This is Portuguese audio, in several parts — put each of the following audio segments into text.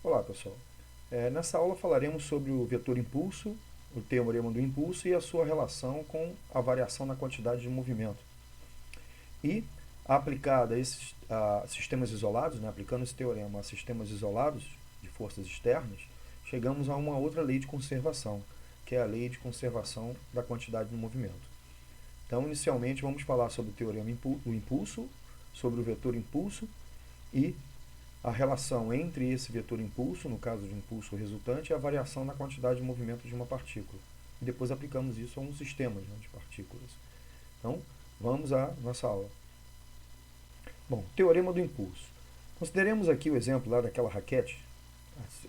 Olá, pessoal. Nessa aula falaremos sobre o vetor impulso, o teorema do impulso e a sua relação com a variação na quantidade de movimento. E, aplicada a sistemas isolados, aplicando esse teorema a sistemas isolados de forças externas, chegamos a uma outra lei de conservação, que é a lei de conservação da quantidade do movimento. Então, inicialmente, vamos falar sobre o teorema do impulso, sobre o vetor impulso e a relação entre esse vetor impulso, no caso de impulso resultante, e a variação na quantidade de movimento de uma partícula. E depois aplicamos isso a um sistema de partículas. Então, vamos à nossa aula. Bom, teorema do impulso. Consideremos aqui o exemplo lá daquela raquete,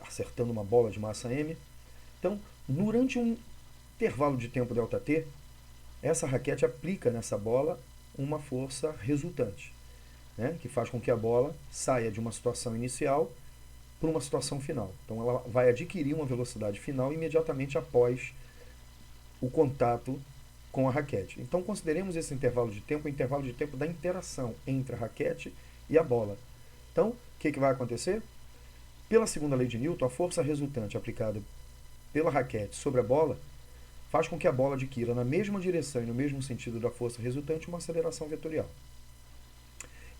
acertando uma bola de massa m. Então, durante um intervalo de tempo ΔT, essa raquete aplica nessa bola uma força resultante, que faz com que a bola saia de uma situação inicial para uma situação final. Então ela vai adquirir uma velocidade final imediatamente após o contato com a raquete. Então consideremos esse intervalo de tempo o intervalo de tempo da interação entre a raquete e a bola. Então, o que vai acontecer? Pela segunda lei de Newton, a força resultante aplicada pela raquete sobre a bola faz com que a bola adquira na mesma direção e no mesmo sentido da força resultante uma aceleração vetorial.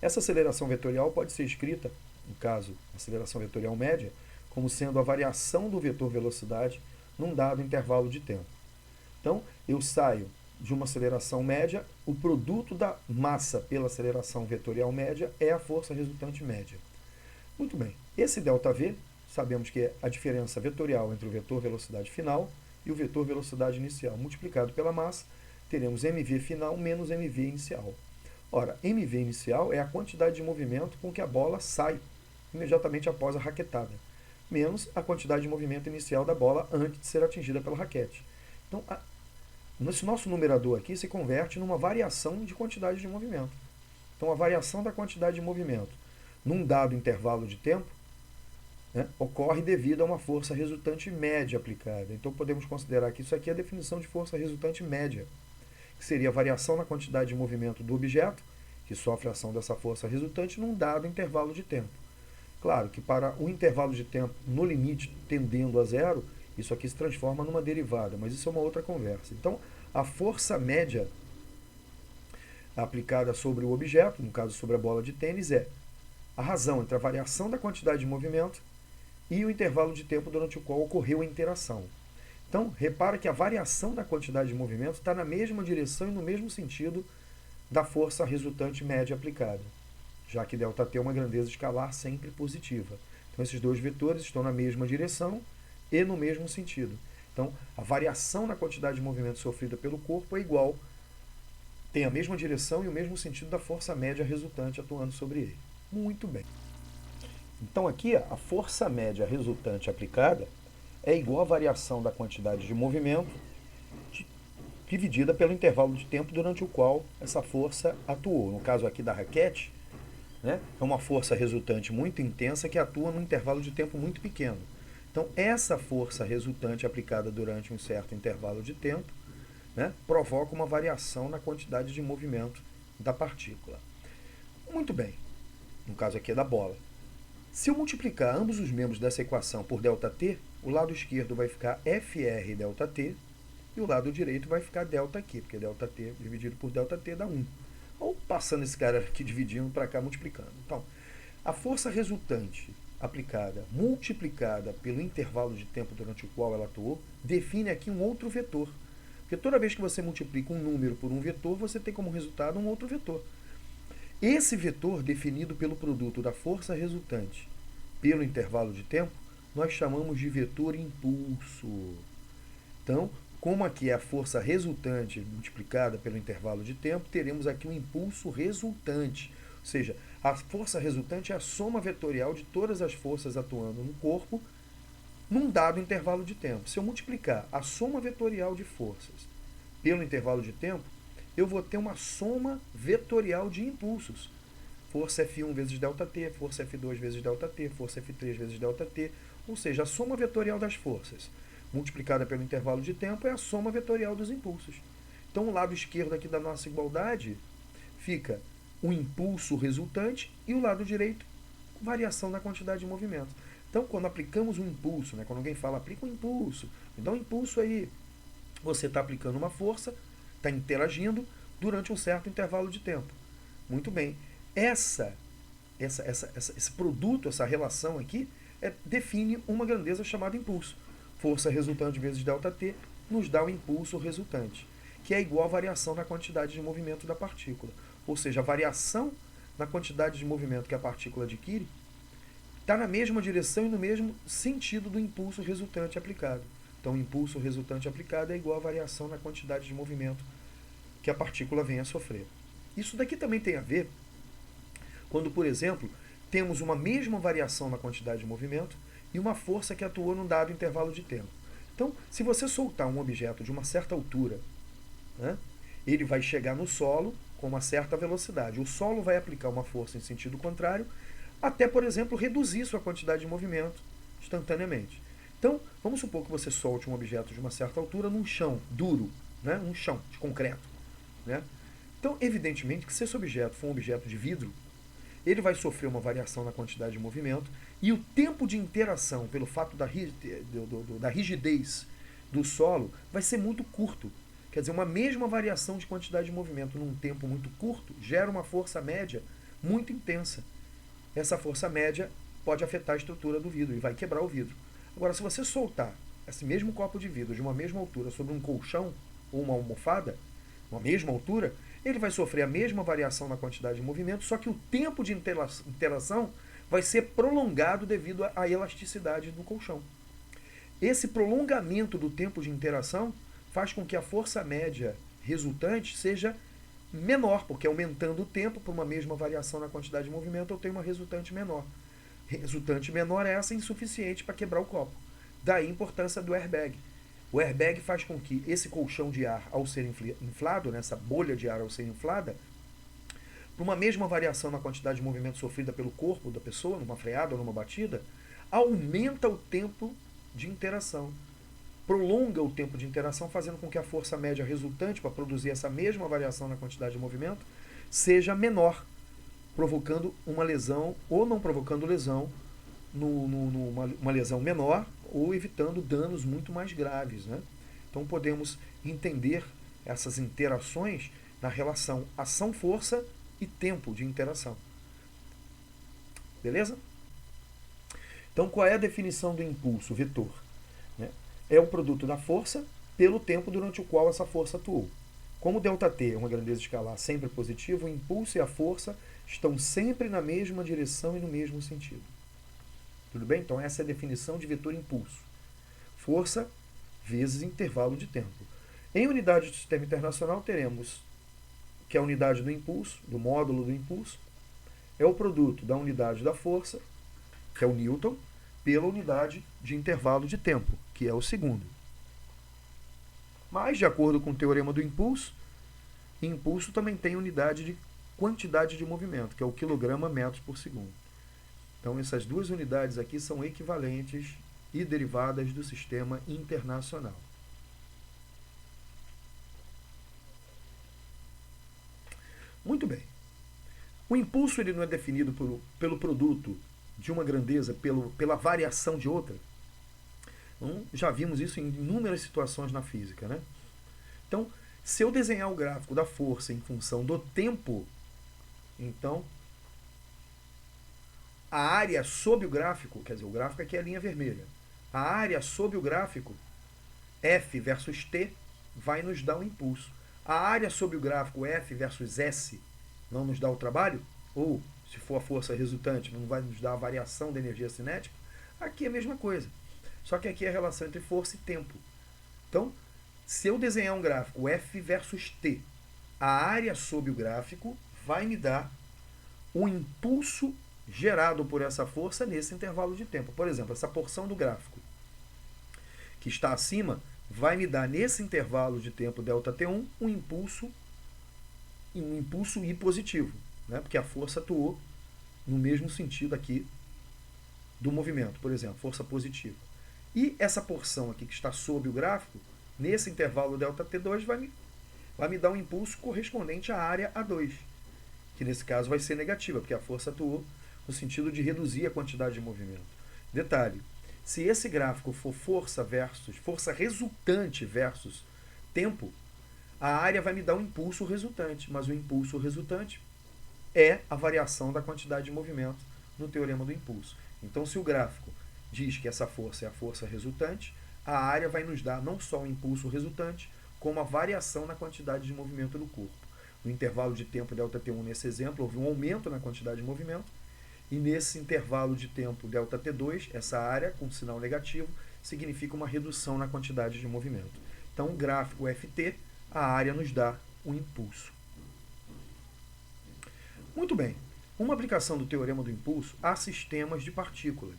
Essa aceleração vetorial pode ser escrita, no caso, aceleração vetorial média, como sendo a variação do vetor velocidade num dado intervalo de tempo. Então, eu saio de uma aceleração média, o produto da massa pela aceleração vetorial média é a força resultante média. Muito bem, esse ΔV, sabemos que é a diferença vetorial entre o vetor velocidade final e o vetor velocidade inicial. Multiplicado pela massa, teremos mv final menos mv inicial. Ora, mv inicial é a quantidade de movimento com que a bola sai imediatamente após a raquetada, menos a quantidade de movimento inicial da bola antes de ser atingida pela raquete. Então, esse nosso numerador aqui se converte numa variação de quantidade de movimento. Então, a variação da quantidade de movimento num dado intervalo de tempo ocorre devido a uma força resultante média aplicada. Então, podemos considerar que isso aqui é a definição de força resultante média, que seria a variação na quantidade de movimento do objeto, que sofre a ação dessa força resultante, num dado intervalo de tempo. Claro que para um intervalo de tempo no limite tendendo a zero, isso aqui se transforma numa derivada, mas isso é uma outra conversa. Então, a força média aplicada sobre o objeto, no caso sobre a bola de tênis, é a razão entre a variação da quantidade de movimento e o intervalo de tempo durante o qual ocorreu a interação. Então, repara que a variação da quantidade de movimento está na mesma direção e no mesmo sentido da força resultante média aplicada, já que ΔT é uma grandeza escalar sempre positiva. Então, esses dois vetores estão na mesma direção e no mesmo sentido. Então, a variação na quantidade de movimento sofrida pelo corpo é igual, tem a mesma direção e o mesmo sentido da força média resultante atuando sobre ele. Muito bem. Então, aqui, a força média resultante aplicada é igual à variação da quantidade de movimento dividida pelo intervalo de tempo durante o qual essa força atuou. No caso aqui da raquete, é uma força resultante muito intensa que atua num intervalo de tempo muito pequeno. Então, essa força resultante aplicada durante um certo intervalo de tempo provoca uma variação na quantidade de movimento da partícula. Muito bem, no caso aqui é da bola. Se eu multiplicar ambos os membros dessa equação por ΔT, o lado esquerdo vai ficar FR ΔT e o lado direito vai ficar ΔQ, porque ΔT dividido por ΔT dá 1. Ou passando esse cara aqui dividindo para cá, multiplicando. Então, a força resultante aplicada, multiplicada pelo intervalo de tempo durante o qual ela atuou, define aqui um outro vetor. Porque toda vez que você multiplica um número por um vetor, você tem como resultado um outro vetor. Esse vetor, definido pelo produto da força resultante pelo intervalo de tempo, nós chamamos de vetor impulso. Então, como aqui é a força resultante multiplicada pelo intervalo de tempo, teremos aqui um impulso resultante. Ou seja, a força resultante é a soma vetorial de todas as forças atuando no corpo num dado intervalo de tempo. Se eu multiplicar a soma vetorial de forças pelo intervalo de tempo, eu vou ter uma soma vetorial de impulsos. Força F1 vezes ΔT, força F2 vezes ΔT, força F3 vezes ΔT. Ou seja, a soma vetorial das forças multiplicada pelo intervalo de tempo é a soma vetorial dos impulsos. Então, o lado esquerdo aqui da nossa igualdade fica o impulso resultante e o lado direito, variação na quantidade de movimento. Então, quando aplicamos um impulso, né, quando alguém fala, aplica um impulso, me dá um impulso aí, você está aplicando uma força, está interagindo durante um certo intervalo de tempo. Muito bem. Esse produto, essa relação aqui, define uma grandeza chamada impulso. Força resultante vezes ΔT nos dá o impulso resultante, que é igual à variação na quantidade de movimento da partícula. Ou seja, a variação na quantidade de movimento que a partícula adquire está na mesma direção e no mesmo sentido do impulso resultante aplicado. Então, o impulso resultante aplicado é igual à variação na quantidade de movimento que a partícula vem a sofrer. Isso daqui também tem a ver quando, por exemplo, temos uma mesma variação na quantidade de movimento e uma força que atuou num dado intervalo de tempo. Então, se você soltar um objeto de uma certa altura, né, ele vai chegar no solo com uma certa velocidade. O solo vai aplicar uma força em sentido contrário, até, por exemplo, reduzir sua quantidade de movimento instantaneamente. Então, vamos supor que você solte um objeto de uma certa altura num chão duro, né, um chão de concreto. Né? Então, evidentemente que se esse objeto for um objeto de vidro, ele vai sofrer uma variação na quantidade de movimento e o tempo de interação, pelo fato da rigidez do solo, vai ser muito curto. Quer dizer, uma mesma variação de quantidade de movimento num tempo muito curto gera uma força média muito intensa. Essa força média pode afetar a estrutura do vidro e vai quebrar o vidro. Agora, se você soltar esse mesmo copo de vidro de uma mesma altura sobre um colchão ou uma almofada, uma mesma altura, ele vai sofrer a mesma variação na quantidade de movimento, só que o tempo de interação vai ser prolongado devido à elasticidade do colchão. Esse prolongamento do tempo de interação faz com que a força média resultante seja menor, porque aumentando o tempo por uma mesma variação na quantidade de movimento, eu tenho uma resultante menor. Resultante menor é essa insuficiente para quebrar o copo. Daí a importância do airbag. O airbag faz com que esse colchão de ar, ao ser inflado, essa bolha de ar ao ser inflada, por uma mesma variação na quantidade de movimento sofrida pelo corpo da pessoa, numa freada ou numa batida, aumenta o tempo de interação. Prolonga o tempo de interação, fazendo com que a força média resultante para produzir essa mesma variação na quantidade de movimento seja menor, provocando uma lesão ou não provocando lesão, uma lesão menor ou evitando danos muito mais graves. Né? Então podemos entender essas interações na relação ação-força e tempo de interação. Beleza? Então qual é a definição do impulso vetor? É o produto da força pelo tempo durante o qual essa força atuou. Como ΔT é uma grandeza escalar sempre positiva, o impulso e a força estão sempre na mesma direção e no mesmo sentido. Tudo bem? Então essa é a definição de vetor impulso. Força vezes intervalo de tempo. Em unidade do sistema internacional teremos que a unidade do impulso, do módulo do impulso, é o produto da unidade da força, que é o Newton, pela unidade de intervalo de tempo, que é o segundo. Mas, de acordo com o teorema do impulso também tem unidade de quantidade de movimento, que é o quilograma metros por segundo. Então, essas duas unidades aqui são equivalentes e derivadas do sistema internacional. Muito bem. O impulso ele não é definido pelo produto de uma grandeza, pela variação de outra. Então, já vimos isso em inúmeras situações na física. Né? Então, se eu desenhar o gráfico da força em função do tempo, então a área sob o gráfico, quer dizer, o gráfico aqui é a linha vermelha, a área sob o gráfico, F versus T, vai nos dar um impulso. A área sob o gráfico F versus S não nos dá o trabalho, ou, se for a força resultante, não vai nos dar a variação da energia cinética, aqui é a mesma coisa. Só que aqui é a relação entre força e tempo. Então, se eu desenhar um gráfico F versus T, a área sob o gráfico vai me dar o impulso gerado por essa força nesse intervalo de tempo. Por exemplo, essa porção do gráfico que está acima vai me dar nesse intervalo de tempo ΔT1 um impulso I positivo, né? Porque a força atuou no mesmo sentido aqui do movimento, por exemplo, força positiva. E essa porção aqui que está sob o gráfico, nesse intervalo ΔT2, vai me dar um impulso correspondente à área A2, que nesse caso vai ser negativa, porque a força atuou no sentido de reduzir a quantidade de movimento. Detalhe, se esse gráfico for força resultante versus tempo, a área vai me dar um impulso resultante, mas o impulso resultante é a variação da quantidade de movimento no teorema do impulso. Então, se o gráfico diz que essa força é a força resultante, a área vai nos dar não só o impulso resultante, como a variação na quantidade de movimento do corpo. No intervalo de tempo ΔT1, nesse exemplo, houve um aumento na quantidade de movimento, e nesse intervalo de tempo ΔT2, essa área com sinal negativo significa uma redução na quantidade de movimento. Então, o gráfico FT, a área nos dá o impulso. Muito bem. Uma aplicação do teorema do impulso a sistemas de partículas.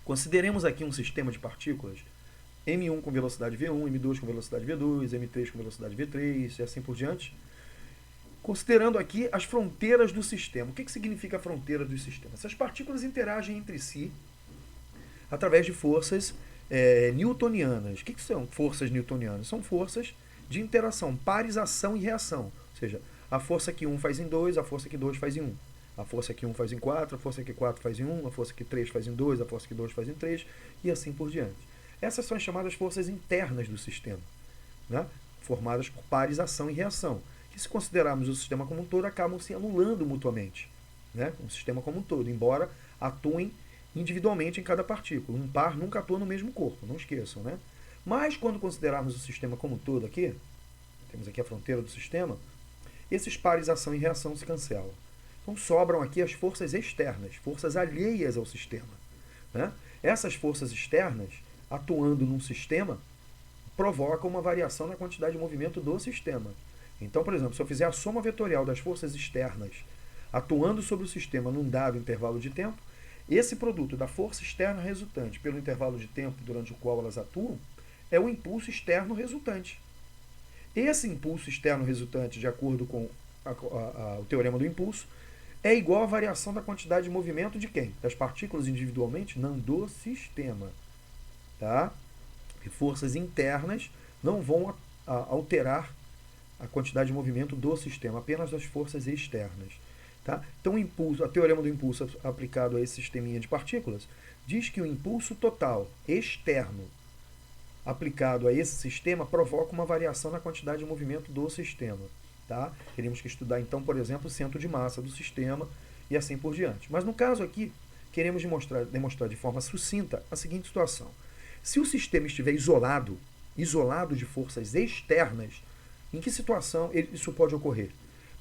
Consideremos aqui um sistema de partículas, M1 com velocidade V1, M2 com velocidade V2, M3 com velocidade V3 e assim por diante. Considerando aqui as fronteiras do sistema. O que significa a fronteira do sistema? Essas partículas interagem entre si através de forças newtonianas. O que são forças newtonianas? São forças de interação, parização e reação. Ou seja, a força que 1 faz em 2, a força que 2 faz em 1. A força que 1 faz em 4, a força que 4 faz em 1, a força que 3 faz em 2, a força que 2 faz em 3 e assim por diante. Essas são as chamadas forças internas do sistema, né? Formadas por parização e reação, que, se considerarmos o sistema como um todo, acabam se anulando mutuamente, né? O sistema como um todo, embora atuem individualmente em cada partícula. Um par nunca atua no mesmo corpo, não esqueçam, né? Mas quando considerarmos o sistema como um todo aqui, temos aqui a fronteira do sistema, esses pares ação e reação se cancelam. Então sobram aqui as forças externas, forças alheias ao sistema, né? Essas forças externas, atuando num sistema, provocam uma variação na quantidade de movimento do sistema. Então, por exemplo, se eu fizer a soma vetorial das forças externas atuando sobre o sistema num dado intervalo de tempo, esse produto da força externa resultante pelo intervalo de tempo durante o qual elas atuam é o impulso externo resultante. Esse impulso externo resultante, de acordo com o teorema do impulso, é igual à variação da quantidade de movimento de quem? Das partículas individualmente? Não, do sistema. Tá? E forças internas não vão alterar a quantidade de movimento do sistema, apenas das forças externas. Tá? Então, o teorema do impulso aplicado a esse sisteminha de partículas diz que o impulso total externo aplicado a esse sistema provoca uma variação na quantidade de movimento do sistema. Tá? Teríamos que estudar, então, por exemplo, o centro de massa do sistema e assim por diante. Mas, no caso aqui, queremos demonstrar de forma sucinta a seguinte situação. Se o sistema estiver isolado de forças externas, em que situação isso pode ocorrer?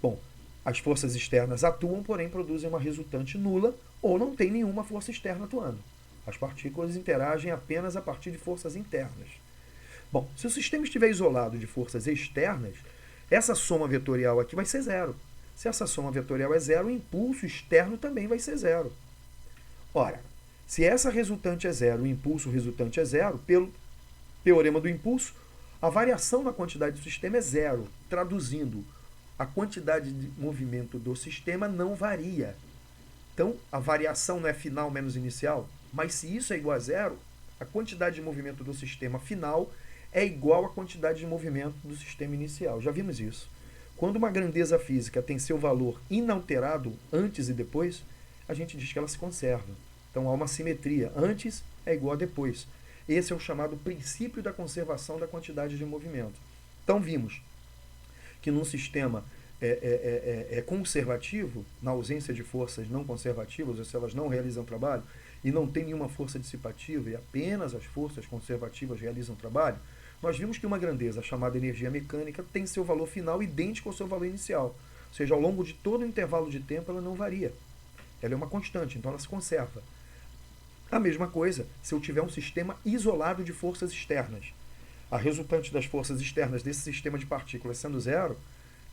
Bom, as forças externas atuam, porém produzem uma resultante nula ou não tem nenhuma força externa atuando. As partículas interagem apenas a partir de forças internas. Bom, se o sistema estiver isolado de forças externas, essa soma vetorial aqui vai ser zero. Se essa soma vetorial é zero, o impulso externo também vai ser zero. Ora, se essa resultante é zero, o impulso resultante é zero, pelo teorema do impulso, a variação na quantidade do sistema é zero. Traduzindo, a quantidade de movimento do sistema não varia. Então, a variação não é final menos inicial, mas se isso é igual a zero, a quantidade de movimento do sistema final é igual à quantidade de movimento do sistema inicial. Já vimos isso. Quando uma grandeza física tem seu valor inalterado antes e depois, a gente diz que ela se conserva. Então, há uma simetria. Antes é igual a depois. Esse é o chamado princípio da conservação da quantidade de movimento. Então, vimos que num sistema conservativo, na ausência de forças não conservativas, ou se elas não realizam trabalho, e não tem nenhuma força dissipativa, e apenas as forças conservativas realizam trabalho, nós vimos que uma grandeza chamada energia mecânica tem seu valor final idêntico ao seu valor inicial. Ou seja, ao longo de todo o intervalo de tempo ela não varia. Ela é uma constante, então ela se conserva. A mesma coisa se eu tiver um sistema isolado de forças externas. A resultante das forças externas desse sistema de partículas sendo zero,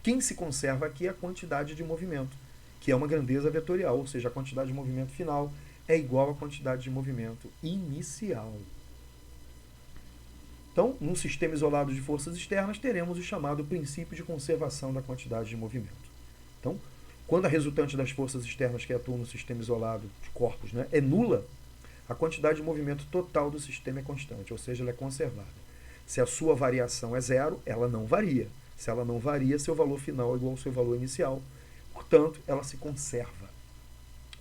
quem se conserva aqui é a quantidade de movimento, que é uma grandeza vetorial, ou seja, a quantidade de movimento final é igual à quantidade de movimento inicial. Então, num sistema isolado de forças externas, teremos o chamado princípio de conservação da quantidade de movimento. Então, quando a resultante das forças externas que atuam no sistema isolado de corpos, né, é nula, a quantidade de movimento total do sistema é constante, ou seja, ela é conservada. Se a sua variação é zero, ela não varia. Se ela não varia, seu valor final é igual ao seu valor inicial. Portanto, ela se conserva.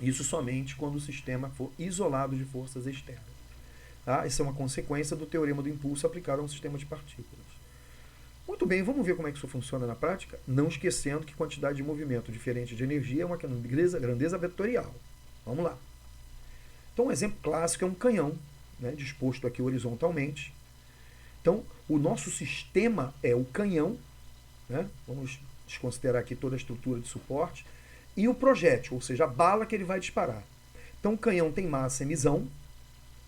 Isso somente quando o sistema for isolado de forças externas. Tá? Essa é uma consequência do teorema do impulso aplicado a um sistema de partículas. Muito bem, vamos ver como é que isso funciona na prática? Não esquecendo que quantidade de movimento diferente de energia é uma grandeza vetorial. Vamos lá. Então, um exemplo clássico é um canhão, né, disposto aqui horizontalmente. Então, o nosso sistema é o canhão, né? Vamos desconsiderar aqui toda a estrutura de suporte, e o projétil, ou seja, a bala que ele vai disparar. Então, o canhão tem massa mzão,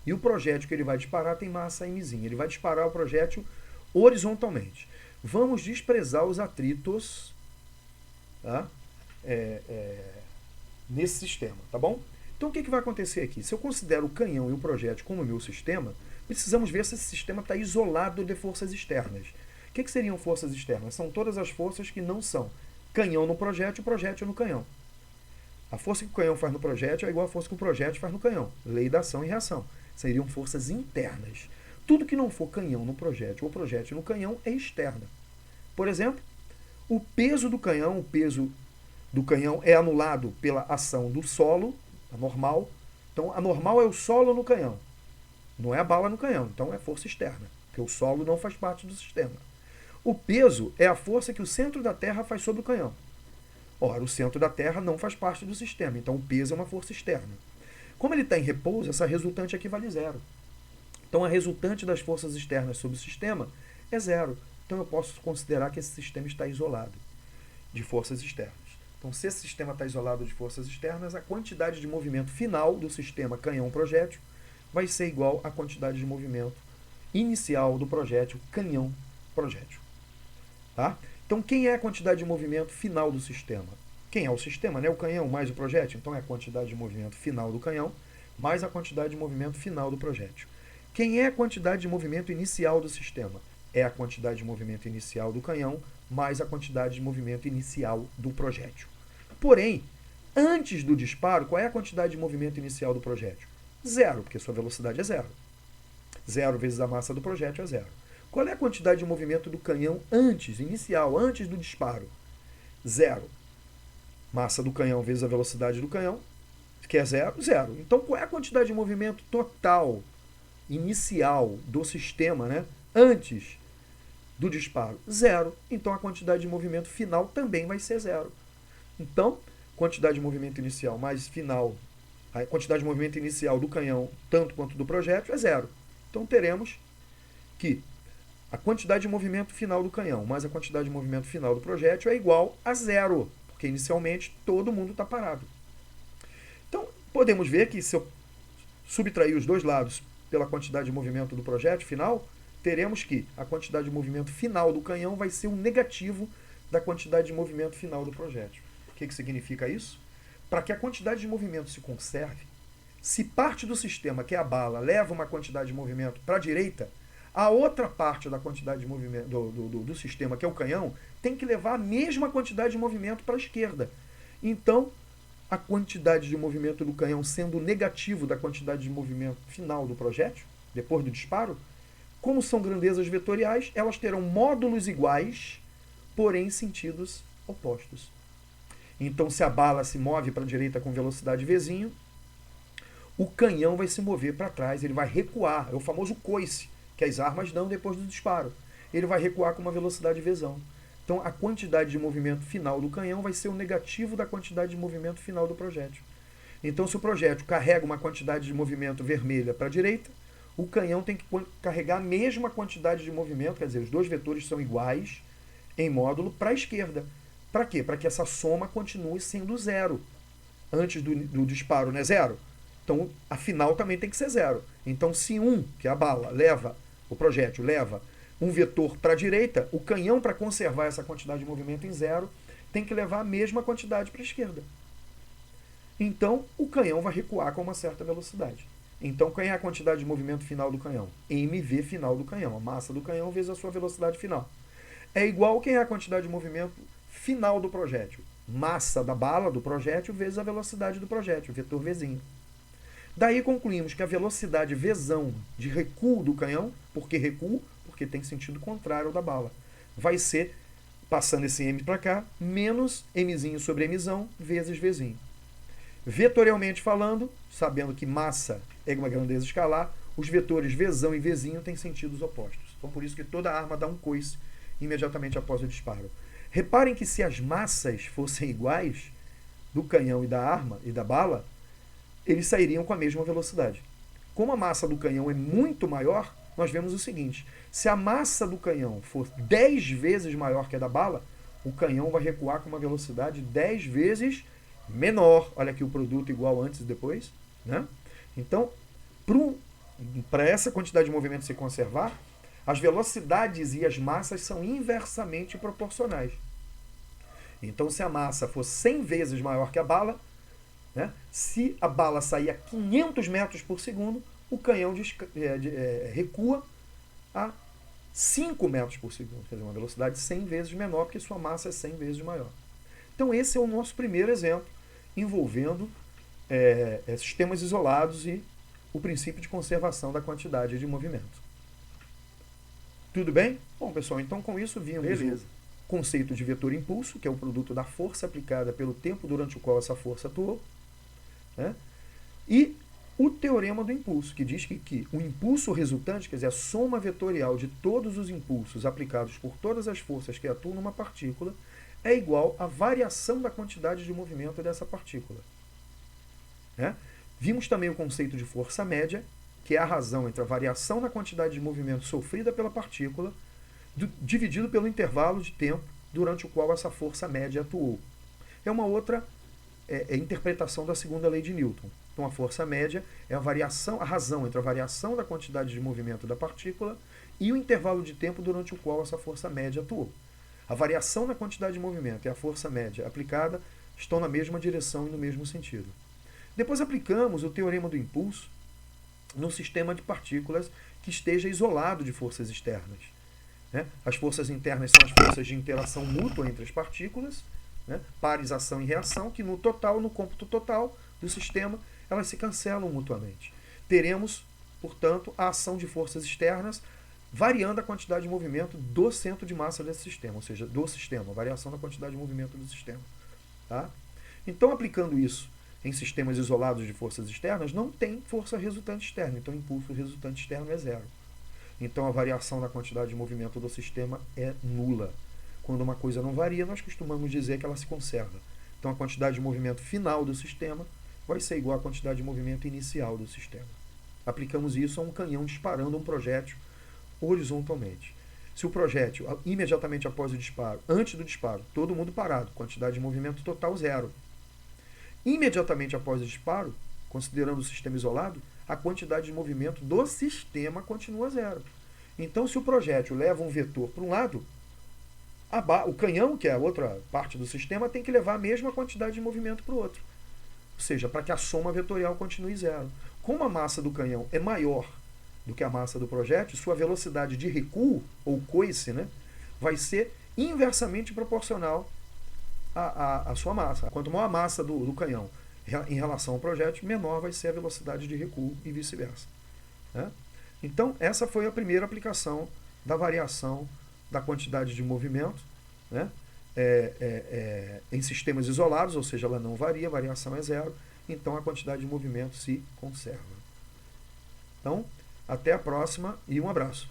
e o projétil que ele vai disparar tem massa mzinha. Ele vai disparar o projétil horizontalmente. Vamos desprezar os atritos, tá? Nesse sistema, tá bom? Então, o que vai acontecer aqui? Se eu considero o canhão e o projétil como meu sistema, precisamos ver se esse sistema está isolado de forças externas. O que seriam forças externas? São todas as forças que não são canhão no projétil, projétil no canhão. A força que o canhão faz no projétil é igual à força que o projétil faz no canhão. Lei da ação e reação. Seriam forças internas. Tudo que não for canhão no projétil ou projétil no canhão é externa. Por exemplo, o peso do canhão é anulado pela ação do solo, a normal. Então, a normal é o solo no canhão. Não é a bala no canhão, então é força externa, porque o solo não faz parte do sistema. O peso é a força que o centro da Terra faz sobre o canhão. Ora, o centro da Terra não faz parte do sistema, então o peso é uma força externa. Como ele está em repouso, essa resultante aqui vale zero. Então a resultante das forças externas sobre o sistema é zero. Então eu posso considerar que esse sistema está isolado de forças externas. Então, se esse sistema está isolado de forças externas, a quantidade de movimento final do sistema canhão-projétil vai ser igual à quantidade de movimento inicial do projétil canhão-projétil. Tá? Então, quem é a quantidade de movimento final do sistema? Quem é o sistema? Né? O canhão mais o projétil. Então, é a quantidade de movimento final do canhão mais a quantidade de movimento final do projétil. Quem é a quantidade de movimento inicial do sistema? É a quantidade de movimento inicial do canhão mais a quantidade de movimento inicial do projétil. Porém, antes do disparo, qual é a quantidade de movimento inicial do projétil? Zero, porque sua velocidade é zero. Zero vezes a massa do projétil é zero. Qual é a quantidade de movimento do canhão inicial, antes do disparo? Zero. Massa do canhão vezes a velocidade do canhão, que é zero, zero. Então, qual é a quantidade de movimento total, inicial do sistema, né, antes do disparo? Zero. Então, a quantidade de movimento final também vai ser zero. Então, quantidade de movimento inicial mais final, a quantidade de movimento inicial do canhão, tanto quanto do projétil, é zero. Então, teremos que a quantidade de movimento final do canhão mais a quantidade de movimento final do projétil é igual a zero, porque inicialmente todo mundo está parado. Então, podemos ver que se eu subtrair os dois lados pela quantidade de movimento do projétil final, teremos que a quantidade de movimento final do canhão vai ser o negativo da quantidade de movimento final do projétil. O que significa isso? Para que a quantidade de movimento se conserve, se parte do sistema, que é a bala, leva uma quantidade de movimento para a direita, a outra parte da quantidade de movimento do sistema, que é o canhão, tem que levar a mesma quantidade de movimento para a esquerda. Então, a quantidade de movimento do canhão sendo negativo da quantidade de movimento final do projétil, depois do disparo, como são grandezas vetoriais, elas terão módulos iguais, porém sentidos opostos. Então, se a bala se move para a direita com velocidade Vzinho, o canhão vai se mover para trás, ele vai recuar. É o famoso coice que as armas dão depois do disparo. Ele vai recuar com uma velocidade Vzão. Então, a quantidade de movimento final do canhão vai ser o negativo da quantidade de movimento final do projétil. Então, se o projétil carrega uma quantidade de movimento vermelha para a direita, o canhão tem que carregar a mesma quantidade de movimento, quer dizer, os dois vetores são iguais em módulo para a esquerda. Para quê? Para que essa soma continue sendo zero. Antes do disparo, né? Zero. Então, a final também tem que ser zero. Então, se que é a bala, o projétil leva um vetor para a direita, o canhão, para conservar essa quantidade de movimento em zero, tem que levar a mesma quantidade para a esquerda. Então, o canhão vai recuar com uma certa velocidade. Então, qual é a quantidade de movimento final do canhão? MV final do canhão, a massa do canhão vezes a sua velocidade final. É igual quem é a quantidade de movimento final do projétil? Massa da bala do projétil vezes a velocidade do projétil, vetor Vzinho. Daí concluímos que a velocidade Vzão de recuo do canhão, porque recuo? Porque tem sentido contrário ao da bala, vai ser, passando esse M para cá, menos Mzinho sobre Mzão vezes Vzinho. Vetorialmente falando, sabendo que massa é uma grandeza escalar, os vetores Vzão e Vzinho têm sentidos opostos. Então, por isso que toda arma dá um coice imediatamente após o disparo. Reparem que se as massas fossem iguais, do canhão e da arma e da bala, eles sairiam com a mesma velocidade. Como a massa do canhão é muito maior, nós vemos o seguinte: se a massa do canhão for 10 vezes maior que a da bala, o canhão vai recuar com uma velocidade 10 vezes menor. Olha aqui o produto igual antes e depois, né? Então, para essa quantidade de movimento se conservar, as velocidades e as massas são inversamente proporcionais. Então, se a massa for 100 vezes maior que a bala, né, se a bala sair a 500 metros por segundo, o canhão recua a 5 metros por segundo. Quer dizer, uma velocidade 100 vezes menor, porque sua massa é 100 vezes maior. Então, esse é o nosso primeiro exemplo, envolvendo sistemas isolados e o princípio de conservação da quantidade de movimento. Tudo bem? Bom, pessoal, então com isso vimos o conceito de vetor impulso, que é o produto da força aplicada pelo tempo durante o qual essa força atuou, né? E o teorema do impulso, que diz que o impulso resultante, quer dizer, a soma vetorial de todos os impulsos aplicados por todas as forças que atuam numa partícula, é igual à variação da quantidade de movimento dessa partícula. Né? Vimos também o conceito de força média, que é a razão entre a variação na quantidade de movimento sofrida pela partícula, dividido pelo intervalo de tempo durante o qual essa força média atuou. É uma outra interpretação da segunda lei de Newton. Então, a força média é a razão entre a variação da quantidade de movimento da partícula e o intervalo de tempo durante o qual essa força média atuou. A variação na quantidade de movimento e a força média aplicada estão na mesma direção e no mesmo sentido. Depois aplicamos o teorema do impulso num sistema de partículas que esteja isolado de forças externas. Né? As forças internas são as forças de interação mútua entre as partículas, né? Parização e reação, que no cômputo total do sistema, elas se cancelam mutuamente. Teremos, portanto, a ação de forças externas variando a quantidade de movimento do centro de massa desse sistema, ou seja, do sistema, a variação da quantidade de movimento do sistema. Tá? Então, aplicando isso em sistemas isolados de forças externas, não tem força resultante externa, então o impulso resultante externo é zero. Então, a variação da quantidade de movimento do sistema é nula. Quando uma coisa não varia, nós costumamos dizer que ela se conserva. Então, a quantidade de movimento final do sistema vai ser igual à quantidade de movimento inicial do sistema. Aplicamos isso a um canhão disparando um projétil horizontalmente. Se o projétil, imediatamente após o disparo, antes do disparo, todo mundo parado, quantidade de movimento total zero. Imediatamente após o disparo, considerando o sistema isolado, a quantidade de movimento do sistema continua zero. Então, se o projétil leva um vetor para um lado, o canhão, que é a outra parte do sistema, tem que levar a mesma quantidade de movimento para o outro. Ou seja, para que a soma vetorial continue zero. Como a massa do canhão é maior do que a massa do projétil, sua velocidade de recuo, ou coice, né, vai ser inversamente proporcional à sua massa. Quanto maior a massa do canhão em relação ao projétil, menor vai ser a velocidade de recuo e vice-versa. Né? Então, essa foi a primeira aplicação da variação da quantidade de movimento, né? Em sistemas isolados, ou seja, ela não varia, a variação é zero, então a quantidade de movimento se conserva. Então, até a próxima e um abraço.